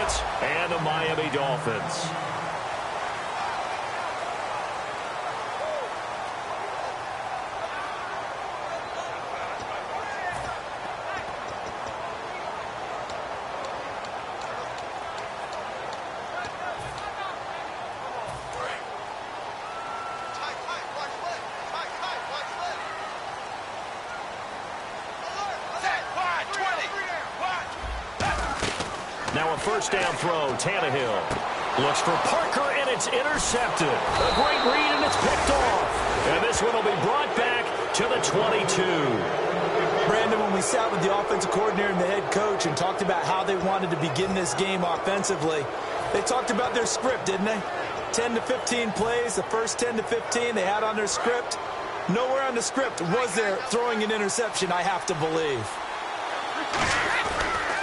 Patriots and the Miami Dolphins. Now a first down throw. Tannehill looks for Parker, and it's intercepted. A great read, and it's picked off. And this one will be brought back to the 22. Brandon, when we sat with the offensive coordinator and the head coach and talked about how they wanted to begin this game offensively, they talked about their script, didn't they? 10 to 15 plays, the first 10 to 15 they had on their script. Nowhere on the script was there throwing an interception, I have to believe.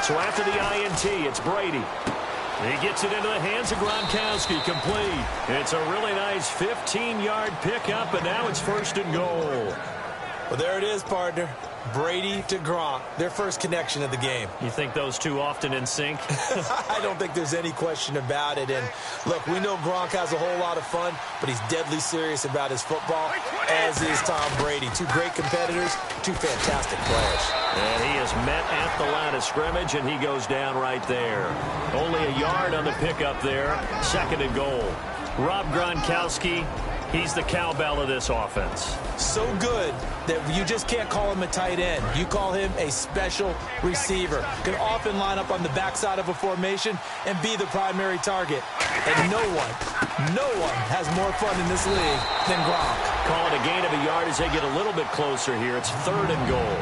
So after the INT, it's Brady. He gets it into the hands of Gronkowski, complete. It's a really nice 15-yard pickup, and now it's first and goal. Well, there it is, partner. Brady to Gronk, their first connection of the game. You think those two often in sync? I don't think there's any question about it. And, look, we know Gronk has a whole lot of fun, but he's deadly serious about his football, as is Tom Brady. Two great competitors, two fantastic players. And he is met at the line of scrimmage, and he goes down right there. Only a yard on the pickup there. Second and goal. Rob Gronkowski, he's the cowbell of this offense. So good that you just can't call him a tight end. You call him a special receiver. Can often line up on the backside of a formation and be the primary target. And no one has more fun in this league than Gronk. Call it a gain of a yard as they get a little bit closer here. It's third and goal.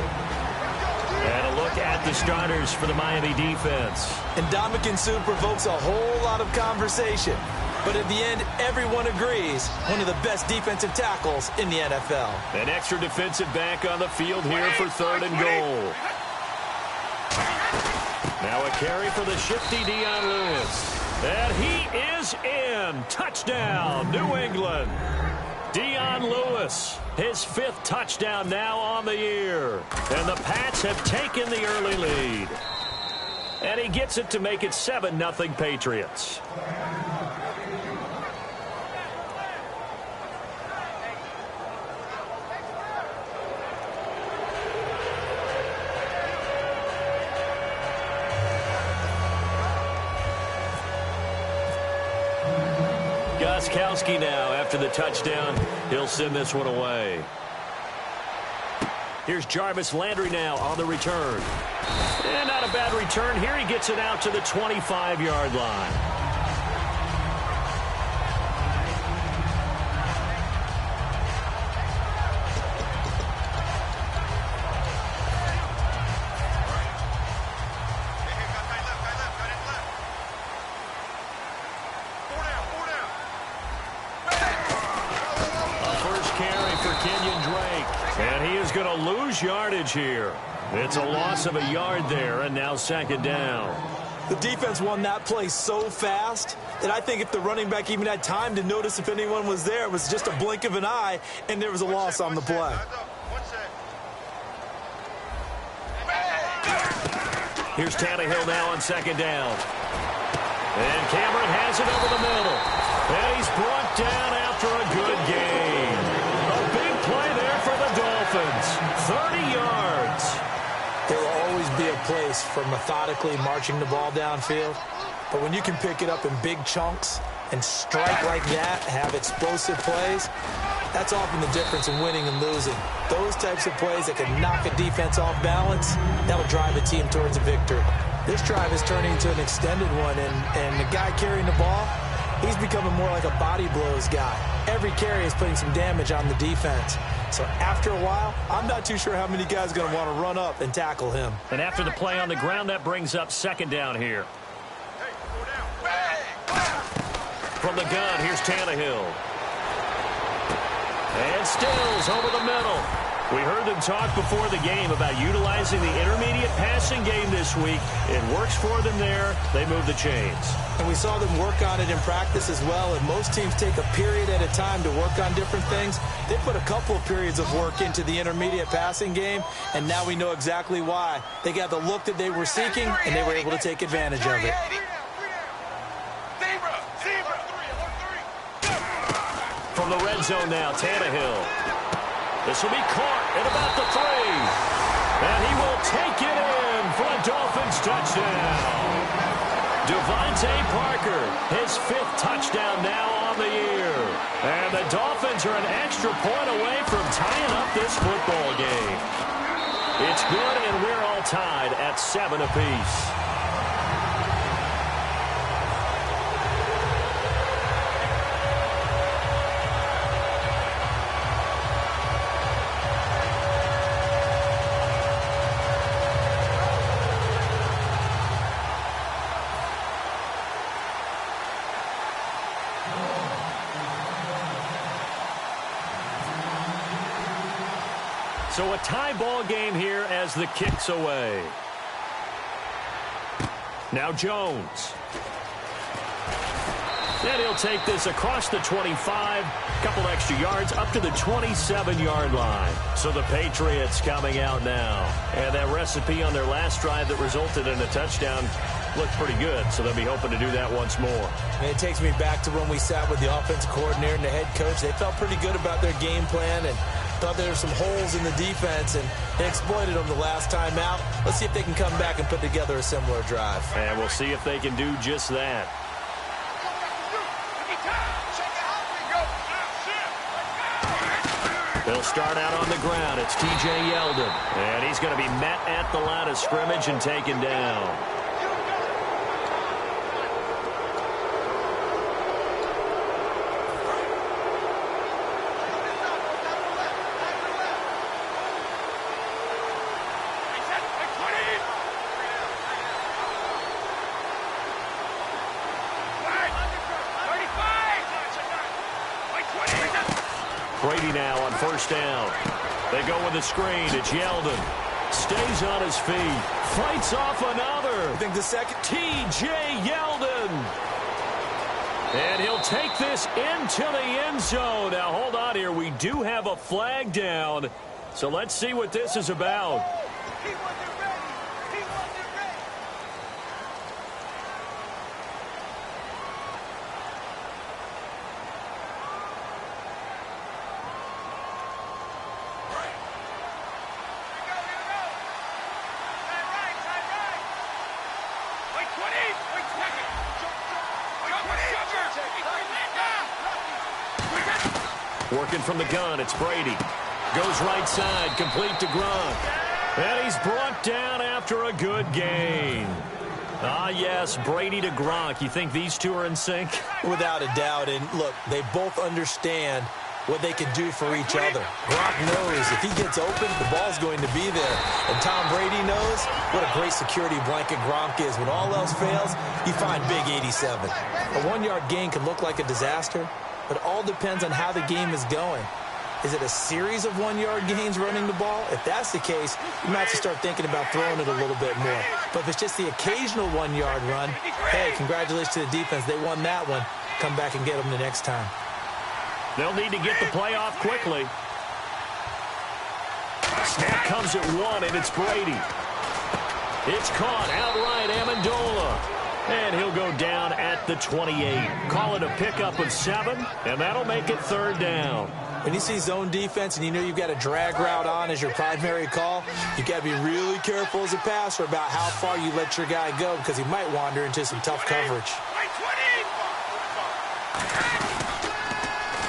And a look at the starters for the Miami defense. And Ndamukong Suh provokes a whole lot of conversation. But at the end, everyone agrees, one of the best defensive tackles in the NFL. An extra defensive back on the field here for third and goal. Now a carry for the shifty Dion Lewis. And he is in. Touchdown, New England. Dion Lewis, his fifth touchdown now on the year. And the Pats have taken the early lead. And he gets it to make it 7-0 Patriots. Gostkowski now after the touchdown. He'll send this one away. Here's Jarvis Landry now on the return. And not a bad return here. He gets it out to the 25-yard line. Yardage here. It's a loss of a yard there, and now second down. The defense won that play so fast that I think if the running back even had time to notice if anyone was there, it was just a blink of an eye, and there was a loss on the play. Here's Tannehill now on second down. And Cameron has it over the middle. And he's brought down after a good game. A big play there for the Dolphins. 30 yards. There will always be a place for methodically marching the ball downfield. But when you can pick it up in big chunks and strike like that, have explosive plays, that's often the difference in winning and losing. Those types of plays that can knock a defense off balance, that'll drive a team towards a victory. This drive is turning into an extended one, and the guy carrying the ball, he's becoming more like a body blows guy. Every carry is putting some damage on the defense. So after a while, I'm not too sure how many guys are going to want to run up and tackle him. And after the play on the ground, that brings up second down here. From the gun, here's Tannehill. And Stills over the middle. We heard them talk before the game about utilizing the intermediate passing game this week. It works for them there. They move the chains. And we saw them work on it in practice as well. And most teams take a period at a time to work on different things. They put a couple of periods of work into the intermediate passing game, and now we know exactly why. They got the look that they were seeking, and they were able to take advantage of it. from the red zone now, Tannehill. This will be caught at about the 3. And he will take it in for a Dolphins touchdown. Devontae Parker, his 5th touchdown now on the year. And the Dolphins are an extra point away from tying up this football game. It's good, and we're all tied at 7 apiece. So a tie ball game here as the kick's away. Now Jones. And he'll take this across the 25, couple extra yards up to the 27-yard line. So the Patriots coming out now. And that recipe on their last drive that resulted in a touchdown looked pretty good, so they'll be hoping to do that once more. And it takes me back to when we sat with the offensive coordinator and the head coach. They felt pretty good about their game plan and thought there were some holes in the defense, and they exploited them the last time out. Let's see if they can come back and put together a similar drive. And we'll see if they can do just that. They'll start out on the ground. It's T.J. Yeldon, and he's going to be met at the line of scrimmage and taken down. Brady now on first down. They go with the screen. It's Yeldon. Stays on his feet. Fights off another. I think the second. T.J. Yeldon. And he'll take this into the end zone. Now, hold on here. We do have a flag down. So let's see what this is about. Working from the gun, it's Brady. Goes right side, complete to Gronk. And he's brought down after a good gain. Ah, yes, Brady to Gronk. You think these two are in sync? Without a doubt. And look, they both understand what they can do for each other. Gronk knows if he gets open, the ball's going to be there. And Tom Brady knows what a great security blanket Gronk is. When all else fails, you find big 87. A one-yard gain can look like a disaster, but it all depends on how the game is going. Is it a series of one-yard gains running the ball? If that's the case, you might have to start thinking about throwing it a little bit more. But if it's just the occasional one-yard run, hey, congratulations to the defense. They won that one. Come back and get them the next time. They'll need to get the play off quickly. Snap comes at 1, and it's Brady. It's caught outright, Amendola. And he'll go down at the 28. Call it a pickup of 7, and that'll make it third down. When you see zone defense and you know you've got a drag route on as your primary call, you've got to be really careful as a passer about how far you let your guy go because he might wander into some tough coverage.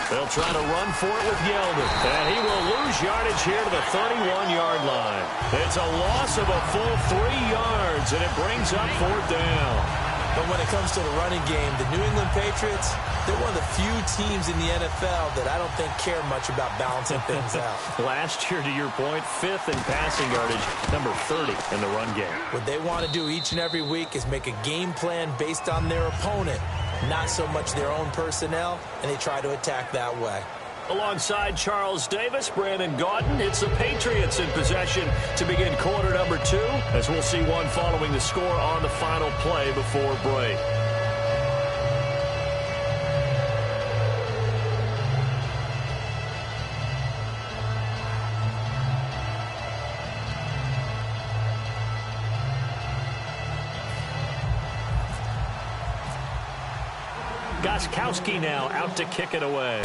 They'll try to run for it with Yeldon. And he will lose yardage here to the 31-yard line. It's a loss of a full 3 yards, and it brings up fourth down. But when it comes to the running game, the New England Patriots, they're one of the few teams in the NFL that I don't think care much about balancing things out. Last year, to your point, 5th in passing yardage, number 30 in the run game. What they want to do each and every week is make a game plan based on their opponent, not so much their own personnel, and they try to attack that way. Alongside Charles Davis, Brandon Gaudin, it's the Patriots in possession to begin quarter number 2, as we'll see one following the score on the final play before break. Gostkowski now out to kick it away.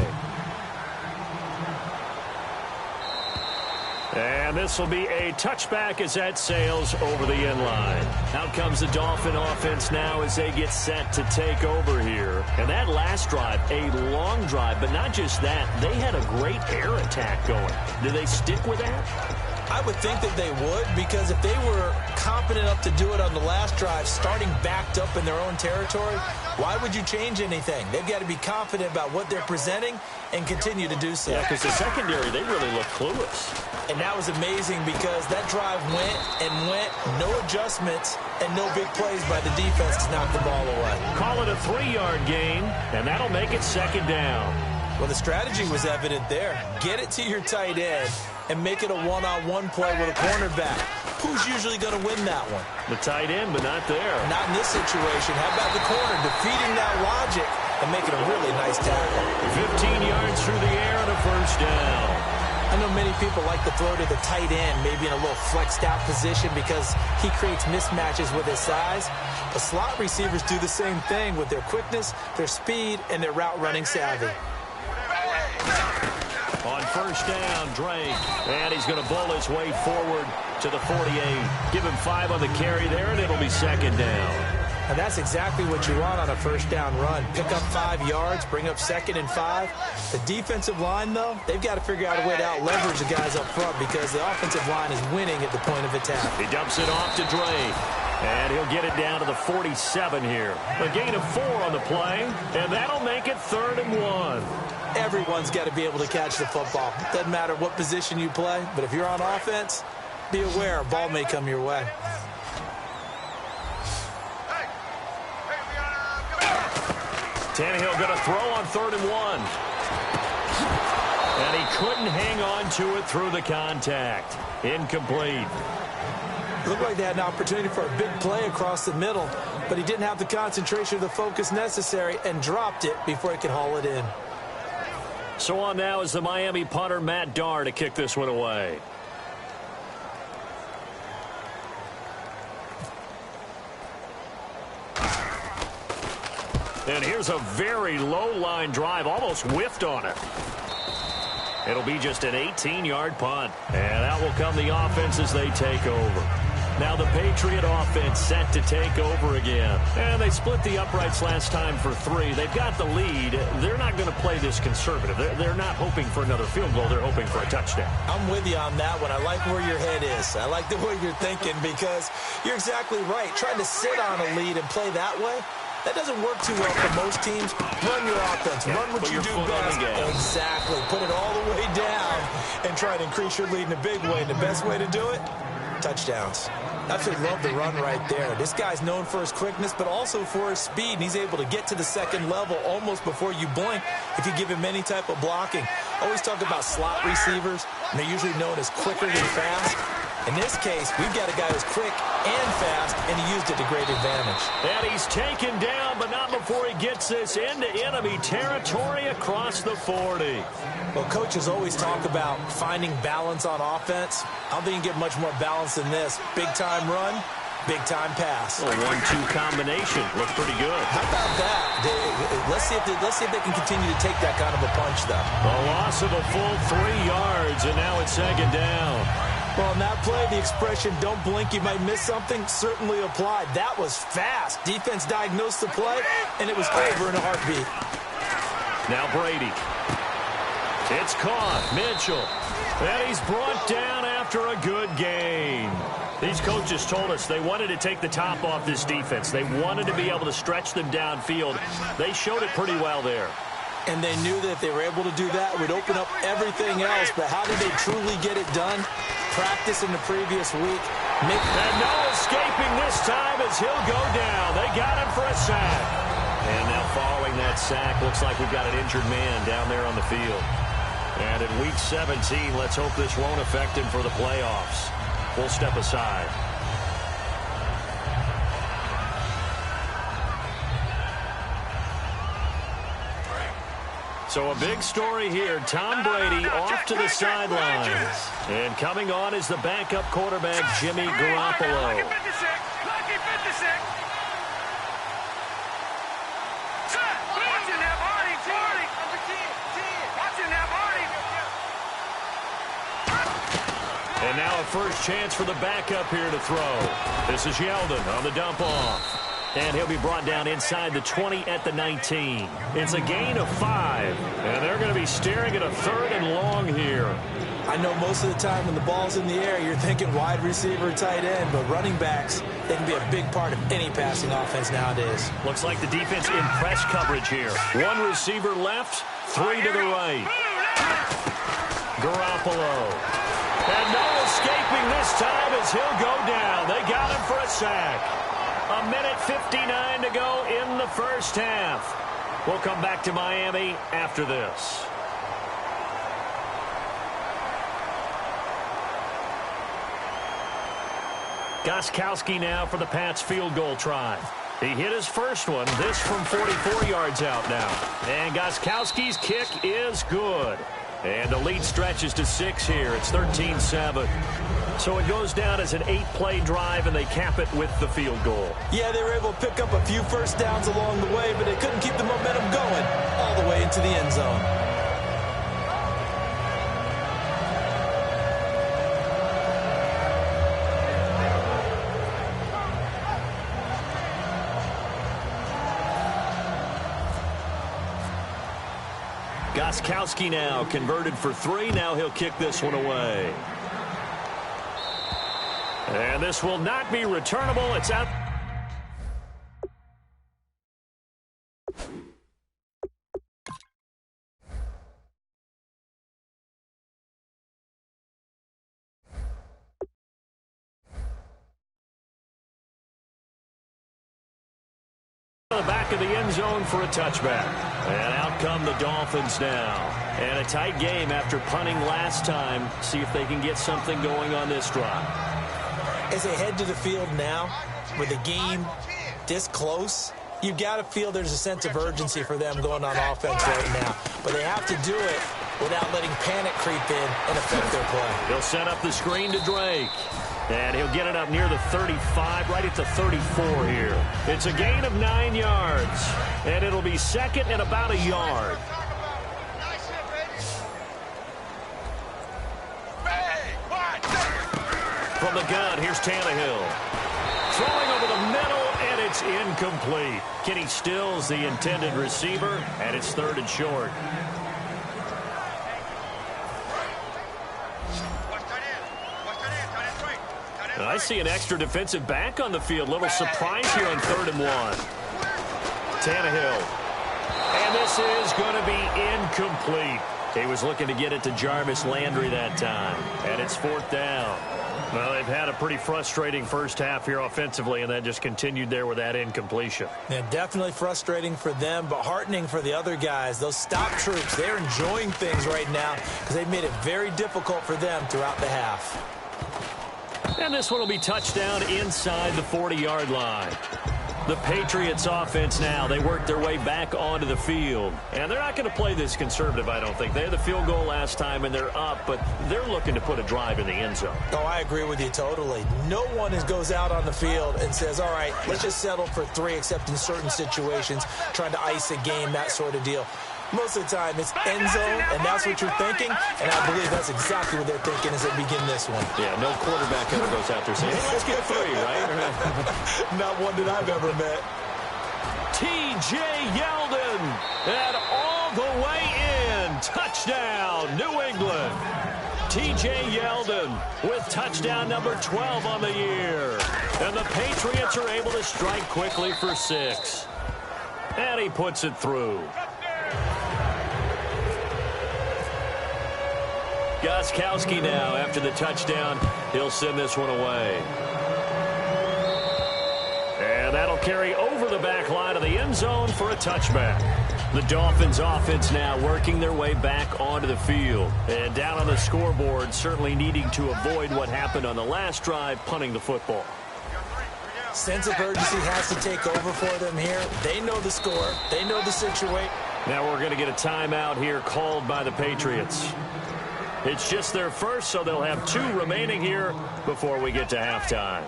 And this will be a touchback as that sails over the end line. Out comes the Dolphin offense now as they get set to take over here. And that last drive, a long drive, but not just that. They had a great air attack going. Do they stick with that? I would think that they would, because if they were confident enough to do it on the last drive, starting backed up in their own territory, why would you change anything? They've got to be confident about what they're presenting and continue to do so. Yeah, because the secondary, they really look clueless. And that was amazing because that drive went and went, no adjustments, and no big plays by the defense to knock the ball away. Call it a 3-yard gain, and that'll make it second down. Well, the strategy was evident there. Get it to your tight end and make it a one-on-one play with a cornerback. Who's usually going to win that one? The tight end, but not there. Not in this situation. How about the corner defeating that logic and making a really nice tackle? 15 yards through the air and a first down. I know many people like to throw to the tight end, maybe in a little flexed out position because he creates mismatches with his size. The slot receivers do the same thing with their quickness, their speed, and their route running savvy. On first down, Drake. And he's going to bowl his way forward to the 48. Give him 5 on the carry there, and it'll be second down. And that's exactly what you want on a first down run. Pick up 5 yards, bring up 2nd and 5. The defensive line, though, they've got to figure out a way to out-leverage the guys up front because the offensive line is winning at the point of attack. He dumps it off to Drake. And he'll get it down to the 47 here. A gain of 4 on the play, and that'll make it 3rd and 1. Everyone's got to be able to catch the football. Doesn't matter what position you play, but if you're on offense, be aware a ball may come your way. Tannehill going to throw on 3rd and 1. And he couldn't hang on to it through the contact. Incomplete. Looked like they had an opportunity for a big play across the middle, but he didn't have the concentration or the focus necessary and dropped it before he could haul it in. So on now is the Miami punter, Matt Darr, to kick this one away. And here's a very low line drive, almost whiffed on it. It'll be just an 18-yard punt. And out will come the offense as they take over. Now the Patriot offense set to take over again. And they split the uprights last time for 3. They've got the lead. They're not going to play this conservative. They're not hoping for another field goal. They're hoping for a touchdown. I'm with you on that one. I like where your head is. I like the way you're thinking because you're exactly right. Trying to sit on a lead and play that way, that doesn't work too well for most teams. Run your offense. Run what you do best. Exactly. Put it all the way down and try to increase your lead in a big way. And the best way to do it, touchdowns. Absolutely love the run right there. This guy's known for his quickness, but also for his speed. And he's able to get to the second level almost before you blink if you give him any type of blocking. Always talk about slot receivers, and they're usually known as quicker than fast. In this case, we've got a guy who's quick and fast, and he used it to great advantage. And he's taken down, but not before he gets this into enemy territory across the 40. Well, coaches always talk about finding balance on offense. I don't think you can get much more balance than this. Big-time run, big-time pass. A 1-2 combination. Looked pretty good. How about that? Let's see if they can continue to take that kind of a punch, though. A loss of a full 3 yards, and now it's second down. Well, in that play, the expression, don't blink, you might miss something, certainly applied. That was fast. Defense diagnosed the play, and it was over in a heartbeat. Now Brady. It's caught. Mitchell. And he's brought down after a good gain. These coaches told us they wanted to take the top off this defense. They wanted to be able to stretch them downfield. They showed it pretty well there. And they knew that if they were able to do that, it would open up everything else. But how did they truly get it done? Practice in the previous week. And no escaping this time as he'll go down. They got him for a sack. And now following that sack, looks like we've got an injured man down there on the field. And in Week 17, let's hope this won't affect him for the playoffs. We'll step aside. So a big story here. Tom Brady off to the sidelines. And coming on is the backup quarterback, Jimmy Garoppolo. And now a first chance for the backup here to throw. This is Yeldon on the dump off. And he'll be brought down inside the 20 at the 19. It's a gain of 5. And they're going to be staring at a 3rd and long here. I know most of the time when the ball's in the air, you're thinking wide receiver, tight end, but running backs, they can be a big part of any passing offense nowadays. Looks like the defense in press coverage here. 1 receiver left, 3 to the right. Garoppolo. And no escaping this time as he'll go down. They got him for a sack. 1:59 to go in the first half. We'll come back to Miami after this. Gostkowski now for the Pats field goal try. He hit his first one, this from 44 yards out now. And Gostkowski's kick is good. And the lead stretches to 6 here. It's 13-7. So it goes down as an 8-play drive, and they cap it with the field goal. Yeah, they were able to pick up a few first downs along the way, but they couldn't keep the momentum going all the way into the end zone. Gostkowski now converted for 3. Now he'll kick this one away. And this will not be returnable. It's out. The back of the end zone for a touchback. And out come the Dolphins now. And a tight game after punting last time. See if they can get something going on this drive. As they head to the field now, with the game this close, you've got to feel there's a sense of urgency for them going on offense right now. But they have to do it without letting panic creep in and affect their play. He'll set up the screen to Drake. And he'll get it up near the 35, right at the 34 here. It's a gain of 9 yards. And it'll be second and about a yard. From the gun, here's Tannehill. Throwing over the middle, and it's incomplete. Kenny Stills, the intended receiver, and it's 3rd and short. I see an extra defensive back on the field. Little surprise here on 3rd and 1. Tannehill. And this is going to be incomplete. He was looking to get it to Jarvis Landry that time. And it's 4th down. Well, they've had a pretty frustrating first half here offensively, and then just continued there with that incompletion. Yeah, definitely frustrating for them, but heartening for the other guys. Those stop troops, they're enjoying things right now because they've made it very difficult for them throughout the half. And this one will be touchdown inside the 40-yard line. The Patriots offense now, they work their way back onto the field. And they're not going to play this conservative, I don't think. They had the field goal last time, and they're up, but they're looking to put a drive in the end zone. Oh, I agree with you totally. No one goes out on the field and says, all right, let's just settle for 3, except in certain situations, trying to ice a game, that sort of deal. Most of the time, it's end zone, and that's what you're thinking, and I believe that's exactly what they're thinking as they begin this one. Yeah, no quarterback ever goes out there saying, hey, let's get 3, right? Not one that I've ever met. T.J. Yeldon, and all the way in. Touchdown, New England. T.J. Yeldon with touchdown number 12 on the year. And the Patriots are able to strike quickly for 6. And he puts it through. Gostkowski now, after the touchdown, he'll send this one away. And that'll carry over the back line of the end zone for a touchback. The Dolphins offense now working their way back onto the field. And down on the scoreboard, certainly needing to avoid what happened on the last drive, punting the football. Sense of urgency has to take over for them here. They know the score. They know the situation. Now we're going to get a timeout here called by the Patriots. It's just their first, so they'll have 2 remaining here before we get to halftime.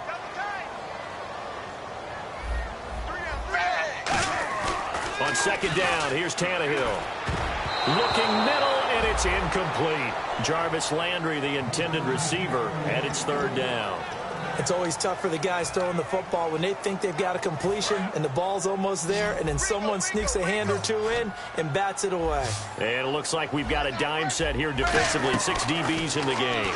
On second down, here's Tannehill. Looking middle, And it's incomplete. Jarvis Landry, the intended receiver, and it's third down. It's always tough for the guys throwing the football when they think they've got a completion and the ball's almost there, and then someone sneaks a hand or two in and bats it away. And it looks like we've got a dime set here defensively. 6 DBs in the game.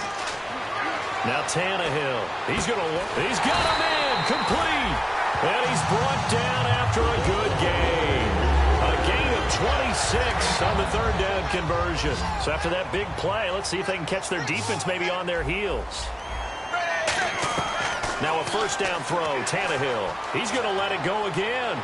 Now Tannehill. He's got him in. Complete. And he's brought down after a good game. A gain of 26 on the third down conversion. So after that big play, let's see if they can catch their defense maybe on their heels. Now a first down throw, Tannehill. He's going to let it go again.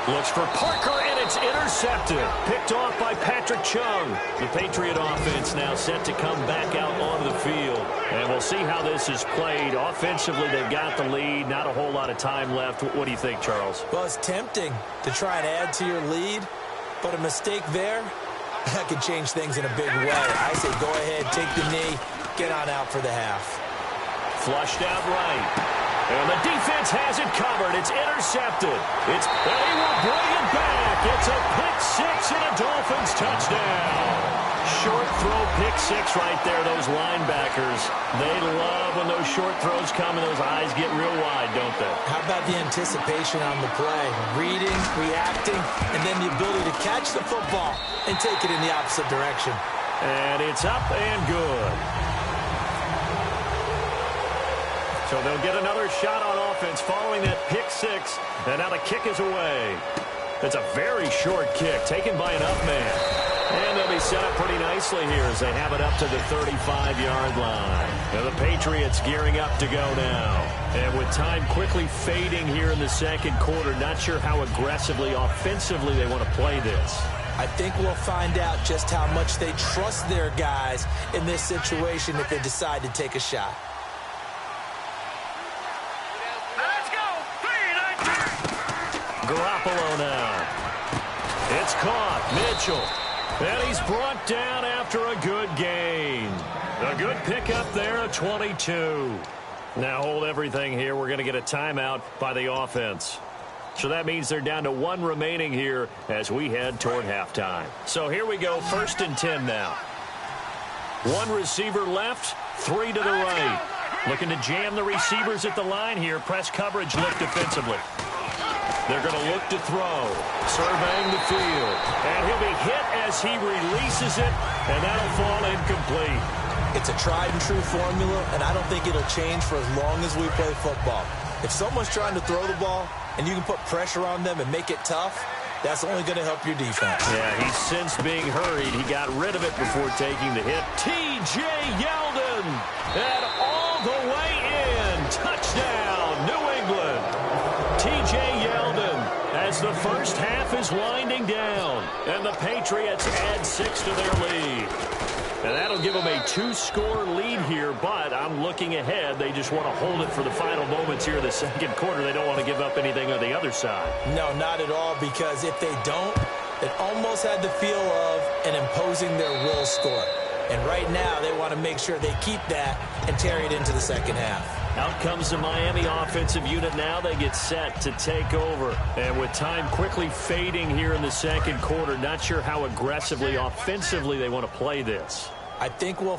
Looks for Parker, and it's intercepted. Picked off by Patrick Chung. The Patriot offense now set to come back out onto the field. And we'll see how this is played. Offensively, they've got the lead. Not a whole lot of time left. What do you think, Charles? Well, it's tempting to try and add to your lead, but a mistake there, that could change things in a big way. I say go ahead, take the knee, get on out for the half. Flushed out right. And the defense has it covered. It's intercepted. And he will bring it back. It's a pick six and a Dolphins touchdown. Short throw pick six right there. Those linebackers, they love when those short throws come and those eyes get real wide, don't they? How about the anticipation on the play? Reading, reacting, and then the ability to catch the football and take it in the opposite direction. And it's up and good. So they'll get another shot on offense following that pick six. And now the kick is away. It's a very short kick taken by an up man. And they'll be set up pretty nicely here as they have it up to the 35-yard line. Now the Patriots gearing up to go now. And with time quickly fading here in the second quarter, not sure how aggressively, offensively they want to play this. I think we'll find out just how much they trust their guys in this situation if they decide to take a shot. Garoppolo now. It's caught. Mitchell. And he's brought down after a good gain. A good pickup there at 22. Now hold everything here. We're going to get a timeout by the offense. So that means they're down to 1 remaining here as we head toward halftime. So here we go, 1st and 10 now. 1 receiver left, 3 to the right. Looking to jam the receivers at the line here. Press coverage look defensively. They're going to look to throw. Surveying the field. And he'll be hit as he releases it, and that'll fall incomplete. It's a tried-and-true formula, and I don't think it'll change for as long as we play football. If someone's trying to throw the ball and you can put pressure on them and make it tough, that's only going to help your defense. Yeah, he's since being hurried. He got rid of it before taking the hit. T.J. Yeldon, and all the way in. Touchdown, New England. T.J. Yeldon, as the first half is winding down, and the Patriots add 6 to their lead. And that'll give them a 2-score lead here, but I'm looking ahead. They just want to hold it for the final moments here in the second quarter. They don't want to give up anything on the other side. No, not at all, because if they don't, it almost had the feel of an imposing their will score. And right now, they want to make sure they keep that and carry it into the second half. Out comes the Miami offensive unit now. They get set to take over. And with time quickly fading here in the second quarter, not sure how aggressively, offensively they want to play this. I think we'll